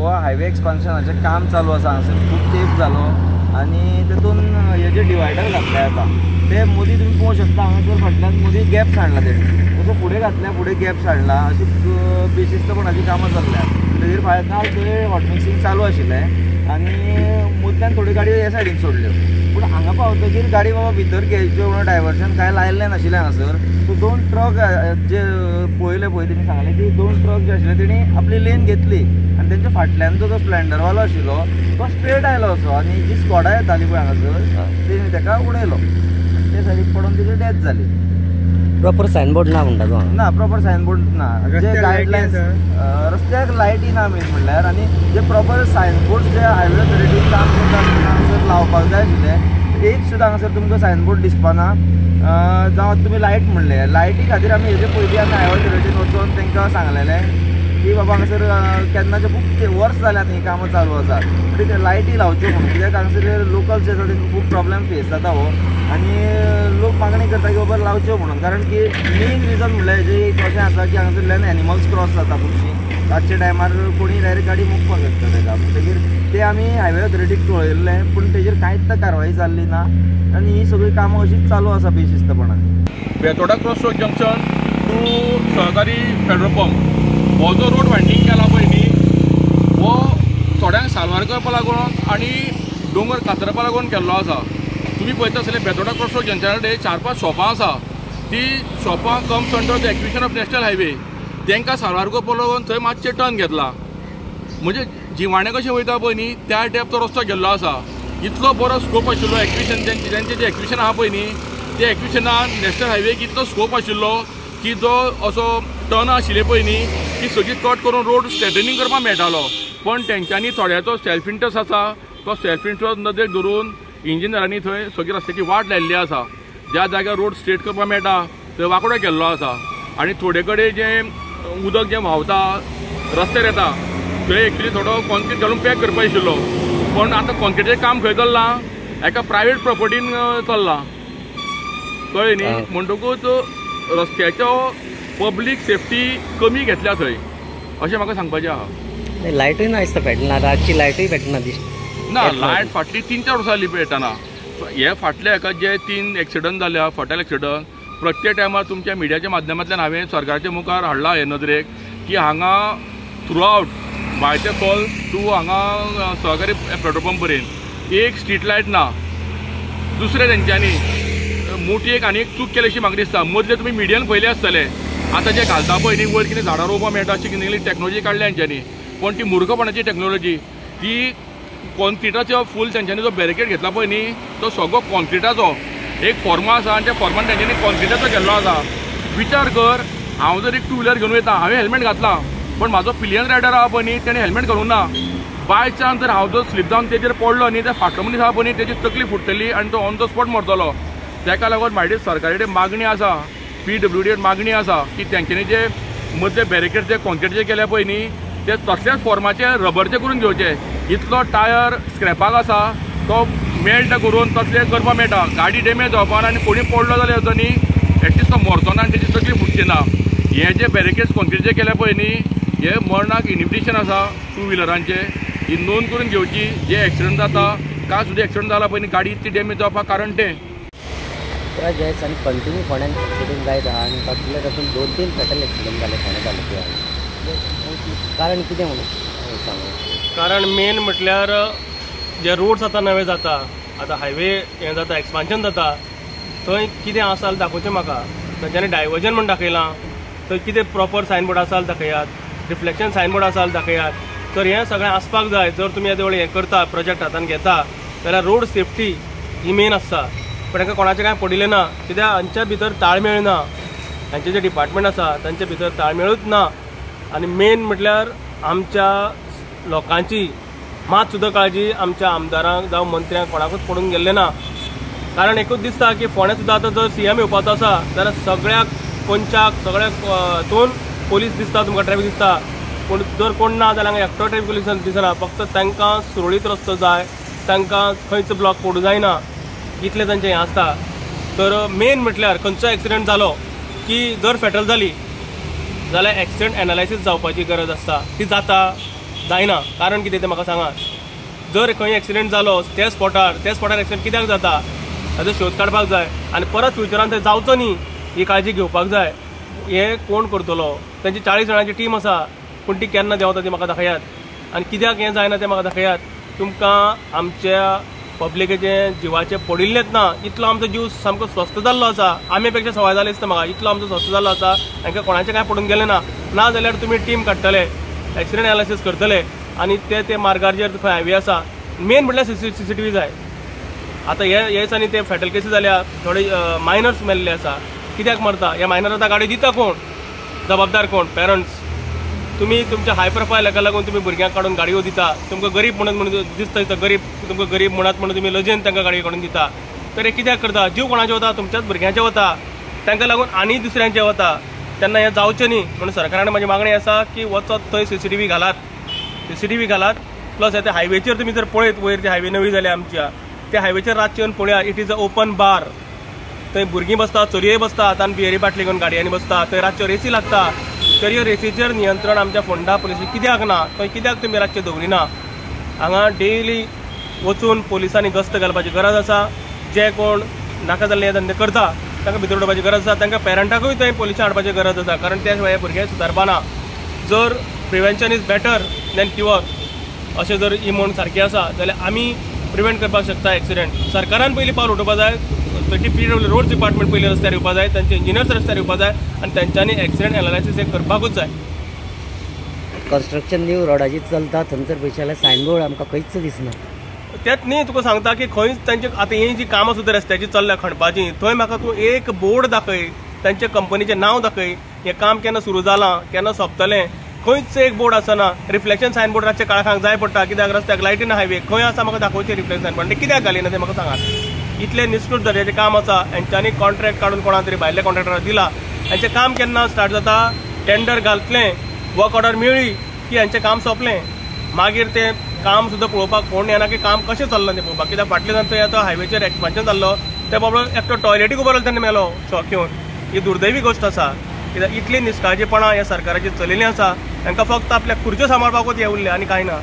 हो हायवे एक्सपान्शनाचें काम चालू आसा हांगासर खूब तेंप जालो आनी तेतून हे जे डिवायडर घातले आतां ते मदीं तुमी पळोवंक शकता हांगासर फाटल्यान मदीं गॅप्स हाडला तेणी जसो फुडें घातल्या फुडें गॅप्स हाडला अशी बेशिस्तपणाची कामां जाल्ल्यात तेजेर काल थंय हॉट मिक्सिंग चालू आशिल्लें आनी मदल्यान थोड्यो गाडयो हे सायडीन सोडल्यो पूण हांगा पावतकीर गाडी बाबा भितर घ्यायच्यो म्हणून डायवर्शन कांय लायिल्लें नाशिल्लें हांगासर सो 2 ट्रक जे पळयले पळय तेणी सांगलें की 2 ट्रक जे आशिल्ले तेणी आपली लेन घेतली आनी तेंच्या फाटल्यानचो जो स्प्लेंडरवालो आशिल्लो तो स्ट्रेट आयलो असो आनी जी स्कॉडा येताली पळय हांगासर तेणी ताका उडयलो आनी ते सायडीक पडून तिची डेथ जाली. प्रॉपर सायनबोर्ड ना म्हणटा तो ना प्रॉपर सायनबोर्ड ना जे गायडलायन्स रस्त्याक लायटी ना मेन म्हणल्यार आनी जे प्रॉपर सायनबोर्ड जे हायवे ऑथॉरिटीन काम करता हांगासर लावपाक जाय आशिल्ले एक सुद्दां हांगासर तुमकां सायनबोर्ड दिसपाना जावं तुमी लायट म्हणले लायटी खातीर आमी हेजे पयलीं आमी हायवे ऑथॉरिटीन वचून तांकां सांगलेलें की बाबा हांगासर केन्नाचे खूब वर्स जाल्यात ही कामां चालू आसा म्हणटकीर लायटी लावच्यो म्हणून कित्याक हांगासर लोकल्स जे आसा तांकां खूब प्रॉब्लेम फेस जाता हो आनी लोक मागणी करता की बाबा लावच्यो म्हणून कारण की मेन रिजन म्हणल्यार हेजें एक अशें आसा की हांगासरल्यान एनिमल्स क्रॉस जाता खुबशीं रातचे टायमार कोणी डायरेक्ट गाडी मुकपाक शकता ताका म्हणटकीर ते आमी हायवे ऑथॉरिटीक कळयल्लें पूण तेजेर कांयच कारवाई जाल्ली ना आनी ही सगळीं कामां अशीच चालू आसा बेशिस्तपणान. Betora cross road junction to सहकारी पेट्रोल पंप हो जो रोड वायंडींग केला पळय न्ही हो थोड्यांक सालवार करपा लागून आनी दोंगर कातरपा लागून केल्लो आसा. तुम्ही पळयता आसतले बेतोडा क्रॉस रोड जंक्शना कडेन 4-5 शॉपां आसा ती शॉपां comes under the acquisition of national highway तांकां सालवार करपा लागून थंय मातशें टर्न घेतला म्हणजे जिवाणें कशें वयता पळय न्ही त्या टायप तो रस्तो गेल्लो आसा. इतलो बरो स्कोप आशिल्लो एक्विशन तेंचें जें एक्विशन आहा पळय न्ही त्या एक्विशनान नॅशनल हायवेक इतलो स्कोप आशिल्लो की जो असो टर्न आशिल्ले पळय न्ही ती सगळी कट करून रोड स्ट्रेटनिंग करपाक मेळटालो पण तेंच्यांनी थोड्याचो सेल्फ इंट्रस्ट आसा तो सेल्फ इंट्रस्ट नदरेक धरून इंजिनियरांनी थंय सगळी रस्त्याची वाट लायिल्ली आसा. ज्या जाग्यार रोड स्ट्रेट करपाक मेळटा थंय वांकडो केल्लो आसा आनी थोडे कडेन जें उदक जें व्हांवता रस्त्यार येता थंय एक्चुली थोडो कॉन्क्रीट घालून पॅक करपाक आशिल्लो पण आतां कॉन्क्रीटाचें काम खंय चल्लां एका प्रायवेट प्रॉपर्टीन चल्लां कळ्ळें न्ही म्हणटकूच रस्त्याचो पब्लीक सेफ्टी कमी घेतल्या थंय अशें म्हाका सांगपाचें आहा. लायटूय ना दिसता पेटना रातची लायटूय पेटना दिसता ना लायट फाटली 3-4 वर्सां जाली पेटना. हे फाटल्या हेका जे 3 एक्सिडंट जाल्या फॉटल एक्सिडंट प्रत्येक टायमार तुमच्या मिडियाच्या माध्यमांतल्यान हांवें सरकाराच्या मुखार हाडला हे नदरेक की हांगा थ्रू आउट बायचे कॉल टू हांगा सहकारी पेट्रोल पंप पर्यंत एक स्ट्रीट लायट ना. दुसरे तेंच्यांनी मोठी एक आनी एक चूक केली अशी म्हाका दिसता. मदले तुमी मिडियान पयले आसतले आतां जे घालता पळय न्ही वयर कितें झाडां रोवपाक मेळटा अशी कितें टॅक्नोलॉजी काडल्या तेंच्यांनी पण ती मुर्खपणाची टॅक्नोलॉजी ती कॉन्क्रिटाचो फूल तेंच्यांनी जो बॅरिकेड घेतला पळय न्ही तो सगळो कॉन्क्रिटाचो एक फॉर्मा आसा आनी त्या फॉर्मान तेंच्यांनी कॉन्क्रिटाचो केल्लो आसा. विचार कर हांव जर एक 2 व्हिलर घेवन वयता हांवें हेल्मेट घातला पण म्हाजो पिलियन रायडर आहा पळय न्ही तेणें हेल्मेट घालूंक ना. बाय चान्स जर हांव जर स्लीप जावन तेजेर पडलो न्ही त्या फाटलो मनीस आहा पळय न्ही तेजी तकली फुट्टली आनी तो ऑन द स्पॉट मरतलो. ताका लागून म्हाजी सरकारी कडेन मागणी आसा PWD मागणी आसा की तेंच्यांनी जे मदले बॅरिकेड जे कॉन्क्रिटाचे केल्या पळय न्ही ते तसल्याच फॉर्माचे रबरचे करून घेवचे. इतलो टायर स्क्रॅपाक आसा तो मेल्ट करून तसले करपाक मेळटा. गाडी डॅमेज जावपाना आनी कोणी पडलो जाल्यार असो न्ही एटलिस्ट तो मरचो ना आनी तेजी तकली फुटची ना. हे जे बॅरिकेड्स कॉन्क्रिटाचे केल्या पळय न्ही हे मरणाक इनिबिशन आसा 2 व्हिलरांचे ही नोंद करून घेवची. जे एक्सिडंट जाता काय सुद्दां एक्सिडंट जाला पळय न्ही गाडी इतली डॅमेज जावपाक कारण तें जयस आनी कंटिन्यू फोंड्यान एक्सिडंट जायत आहा आनी तातूंतले तातूंत 2-3 फॅटल एक्सिडंट जाले फोंड्या तालुक्यात कारण कितें म्हणून सांगू. कारण मेन म्हटल्यार जे रोड्स आतां नवे जाता आतां हायवे हें जाता एक्सपान्शन जाता थंय कितें आसा जाल्यार दाखोवचें म्हाका. तेंच्यांनी डायवर्जन म्हूण दाखयलां थंय कितें प्रॉपर सायनबोर्ड आसा जाल्यार दाखयात रिफ्लेक्शन सायनबोर्ड आसा जाल्यार दाखयात. तर हें सगळें आसपाक जाय. जर तुमी येदे व्हडले हें करता प्रोजेक्ट हातान घेता जाल्यार रोड सेफ्टी ही मेन आसता. पण हांकां कोणाचें कांय पडिल्लें ना कित्याक हांच्या भितर ताळमेळ ना. हांचे जे डिपार्टमेंट आसा तांचे भितर ताळमेळूच ना आनी मेन म्हटल्यार आमच्या लोकांची मात सुद्दां काळजी आमच्या आमदारांक जावं मंत्र्यांक कोणाकूच पडून गेल्लें ना. कारण एकूच दिसता की फोंड्या सुद्दां आतां जर CM येवपाचो आसा जाल्यार सगळ्याक पंचाक सगळ्याक हातून पोलीस दिसता तुमकां ट्रॅफिक दिसता पूण जर कोण ना जाल्यार हांगा एकटो ट्रॅफिक पुलीस दिसना. फक्त तांकां सुरळीत रस्तो जाय तांकां खंयच ब्लॉक पडूं जायना इतलें तांचें हें आसता. तर मेन म्हटल्यार खंयचो एक्सिडंट जालो की जर फॅटल जाली जाल्यार एक्सिडंट एनालायसीस जावपाची गरज आसता. ती जायना. कारण कितें तें म्हाका सांगात. जर खंय एक्सिडेंट जालो त्या स्पॉटार एक्सिडेंट कित्याक जाता ताचो शोध काडपाक जाय आनी परत फ्युचरान थंय जावचो न्ही ही काळजी घेवपाक जाय. हे कोण करतलो? तांची 40 जाणांची टीम आसा, पूण ती केन्ना देंवता ती म्हाका दाखयात. आनी कित्याक हें जायना तें म्हाका दाखयात. तुमकां आमच्या पब्लिकेचे जिवाचे पडिल्लेच ना. इतलो आमचो जीव सामको स्वस्थ जाल्लो आसा. आमी पेक्षा सवाय जाले दिसता म्हाका. इतलो आमचो स्वस्थ जाल्लो आसा. हांकां कोणाचें कांय पडून गेलें ना जाल्यार तुमी टीम काडटले, एक्सिडेंट एनालिसीस करतले आनी ते मार्गार जे खंय हायवे आसा. मेन म्हटल्यार CCTV जाय. आतां हे दिसांनी ते फॅटल केसी जाल्या, थोडे मायनर्स मेल्ले आसा. कित्याक मरता? ह्या मायनर आतां गाडी दिता कोण? जबाबदार कोण? पेरंट्स. तुम्ही तुमच्या हाय प्रोफायल हाका लागून तुम्ही भुरग्यांक काडून गाडयो दिता. तुमकां गरीब म्हणून दिसता गरीब, तुमकां गरीब म्हणत म्हणून तुम्ही लजेन तांकां गाडयो काडून दिता. तर हे कित्याक करता? जीव कोणाचे वता? तुमच्याच भुरग्यांचे वता. तांकां लागून आनी दुसऱ्यांचे वता. तेन्ना हें जावचें न्ही म्हणून सरकारान म्हाजी मागणी आसा की वचत थंय CCTV घालात. प्लस त्या हायवेचेर तुमी जर पळयत, वयर ती हायवे नवी जाल्या आमच्या, त्या हायवेचेर रातचे येवन पळया. It is a open bar. थंय भुरगीं बसता, चलयोय बसता, हातान बियरी बाटली घेवन गाडयांनी बसता. थंय रातच्यो रेसी लागता. तर ह्यो रेसीचेर नियंत्रण आमच्या फोंडा पुलिसी कित्याक ना? थंय कित्याक तुमी रातचे दवरिना? हांगा डेली वचून पुलिसांनी गस्त घालपाची गरज आसा. जे कोण नाका जाल्ले हे धंदे करता तांकां भितर उडोवपाची गरज आसा. तांकां पेरंटाकूय थंय पुलिसां हाडपाची गरज आसा. कारण त्या शिवाय भुरगे सुदारपाना. जर prevention is better than cure अशें जर ही म्हण सारकी आसा जाल्यार आमी प्रिवेंट करपाक शकता एक्सिडेंट. सरकारान पयलीं पावल उठोवपाक जाय. PWD रोड डिपार्टमेंट पयलीं रस्त्यार येवपाक जाय, तांचे इंजिनियर्स रस्त्यार येवपाक जाय आनी तांच्यांनी एक्सिडेंट एनालिसीस हे करपाकूच जाय. कन्स्ट्रक्शन न्यू रोडाची चलता थंयसर पयशाले सायनबोर्ड आमकां खंयच दिसना. तेच न्ही तुका सांगता की खंयच तांचे आतां ही जी कामां सुद्दां रस्त्याची चल्ल्या खणपाची, थंय म्हाका तूं एक बोर्ड दाखय, तांच्या कंपनीचें नांव दाखय, हें काम केन्ना सुरू जालां, केन्ना सोंपतलें. खंयच एक बोर्ड आसना. रिफ्लेक्शन सायनबोर्ड रातचे काळखांक जाय पडटा. कित्याक रस्त्याक लायटी ना हायवे खंय आसा म्हाका दाखोवचें रिफ्लेक्शन सायनबोर्ड. ते कित्याक घालिना तें म्हाका सांगात. इतलें निश्चित दर्जाचें काम आसा. हेंच्यांनी कॉन्ट्रॅक्ट काडून कोणा तरी भायल्या कॉन्ट्रॅक्टराक दिला. हेंचें काम केन्ना स्टार्ट जाता? टेंडर घातलें, वर्क ऑर्डर मेळ्ळी की हेंचें काम सोंपलें. मागीर तें काम सुद्दां पळोवपाक कोण येना की काम कशें चल्लां तें पळोवपाक. कित्याक फाटल्या जावन थंय आतां हायवेचेर एक्सपान्शन जाल्लो त्या बाबा एकटो टॉयलेटीक उबो रावलो तेन्ना मेलो शॉक येवन. ही दुर्दैवी गोश्ट आसा. कित्याक इतली निश्काळजीपणां ह्या सरकाराची चलिल्लीं आसा. तांकां फक्त आपल्या खुर्च्यो सांबाळपाकूच हें उरलें आनी कांय ना.